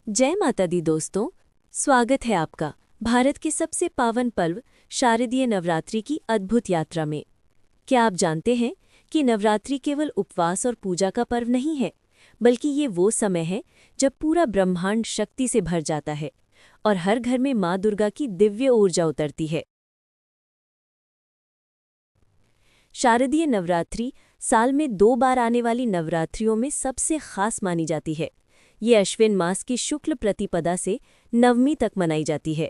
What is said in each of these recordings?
जय माता दी दोस्तों, स्वागत है आपका भारत के सबसे पावन पर्व शारदीय नवरात्रि की अद्भुत यात्रा में। क्या आप जानते हैं कि नवरात्रि केवल उपवास और पूजा का पर्व नहीं है, बल्कि ये वो समय है जब पूरा ब्रह्मांड शक्ति से भर जाता है और हर घर में माँ दुर्गा की दिव्य ऊर्जा उतरती है। शारदीय नवरात्रि साल में 2 बार आने वाली नवरात्रियों में सबसे खास मानी जाती है। ये अश्विन मास की शुक्ल प्रतिपदा से नवमी तक मनाई जाती है।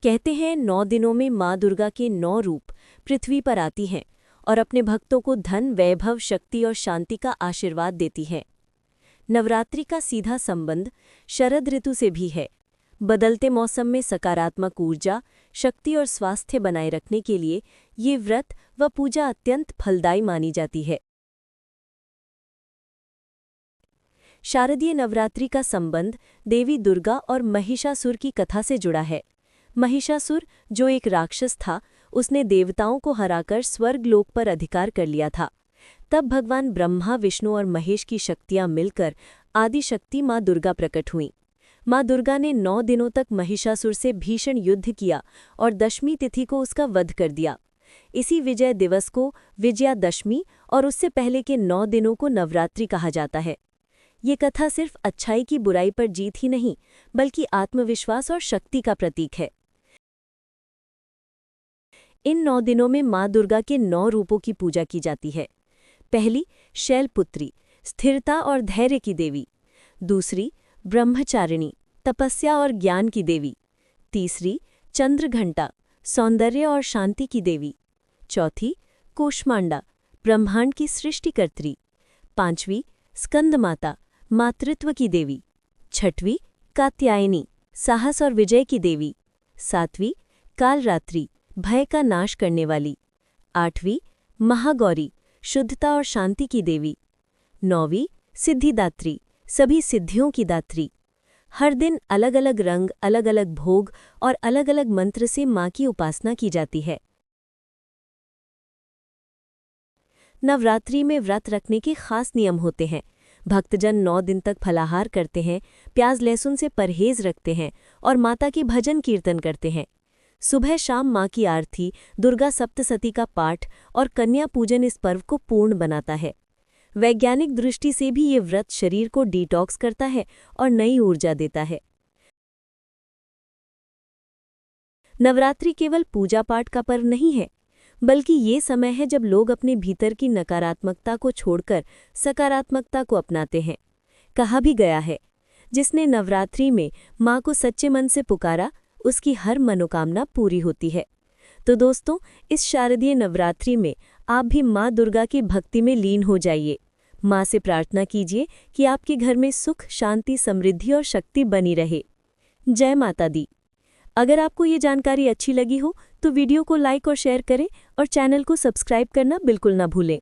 कहते हैं 9 दिनों में माँ दुर्गा के 9 रूप पृथ्वी पर आती हैं और अपने भक्तों को धन, वैभव, शक्ति और शांति का आशीर्वाद देती हैं। नवरात्रि का सीधा संबंध शरद ऋतु से भी है। बदलते मौसम में सकारात्मक ऊर्जा, शक्ति और स्वास्थ्य बनाए रखने के लिए ये व्रत व पूजा अत्यंत फलदायी मानी जाती है। शारदीय नवरात्रि का संबंध देवी दुर्गा और महिषासुर की कथा से जुड़ा है। महिषासुर, जो एक राक्षस था, उसने देवताओं को हराकर स्वर्गलोक पर अधिकार कर लिया था। तब भगवान ब्रह्मा, विष्णु और महेश की शक्तियां मिलकर आदिशक्ति माँ दुर्गा प्रकट हुईं। माँ दुर्गा ने 9 दिनों तक महिषासुर से भीषण युद्ध किया और दशमी तिथि को उसका वध कर दिया। इसी विजय दिवस को विजयादशमी और उससे पहले के 9 दिनों को नवरात्रि कहा जाता है। ये कथा सिर्फ अच्छाई की बुराई पर जीत ही नहीं, बल्कि आत्मविश्वास और शक्ति का प्रतीक है। इन 9 दिनों में माँ दुर्गा के 9 रूपों की पूजा की जाती है। पहली, शैलपुत्री, स्थिरता और धैर्य की देवी। दूसरी, ब्रह्मचारिणी, तपस्या और ज्ञान की देवी। तीसरी, चंद्रघंटा, सौंदर्य और शांति की देवी। चौथी, कूष्मांडा, ब्रह्मांड की सृष्टिकर्त्री। पांचवी, स्कंदमाता, मातृत्व की देवी। छठवीं, कात्यायनी, साहस और विजय की देवी। सातवीं, कालरात्रि, भय का नाश करने वाली। आठवीं, महागौरी, शुद्धता और शांति की देवी। नौवीं, सिद्धिदात्री, सभी सिद्धियों की दात्री। हर दिन अलग अलग रंग, अलग अलग भोग और अलग अलग मंत्र से माँ की उपासना की जाती है। नवरात्रि में व्रत रखने के खास नियम होते हैं। भक्तजन 9 दिन तक फलाहार करते हैं, प्याज लहसुन से परहेज रखते हैं और माता की भजन कीर्तन करते हैं। सुबह शाम माँ की आरती, दुर्गा सप्तशती का पाठ और कन्या पूजन इस पर्व को पूर्ण बनाता है। वैज्ञानिक दृष्टि से भी ये व्रत शरीर को डिटॉक्स करता है और नई ऊर्जा देता है। नवरात्रि केवल पूजा पाठ का पर्व नहीं है, बल्कि ये समय है जब लोग अपने भीतर की नकारात्मकता को छोड़कर सकारात्मकता को अपनाते हैं। कहा भी गया है, जिसने नवरात्रि में माँ को सच्चे मन से पुकारा, उसकी हर मनोकामना पूरी होती है। तो दोस्तों, इस शारदीय नवरात्रि में आप भी माँ दुर्गा की भक्ति में लीन हो जाइए। माँ से प्रार्थना कीजिए कि आपके घर में सुख, शांति, समृद्धि और शक्ति बनी रहे। जय माता दी। अगर आपको ये जानकारी अच्छी लगी हो तो वीडियो को लाइक और शेयर करें और चैनल को सब्सक्राइब करना बिल्कुल ना भूलें।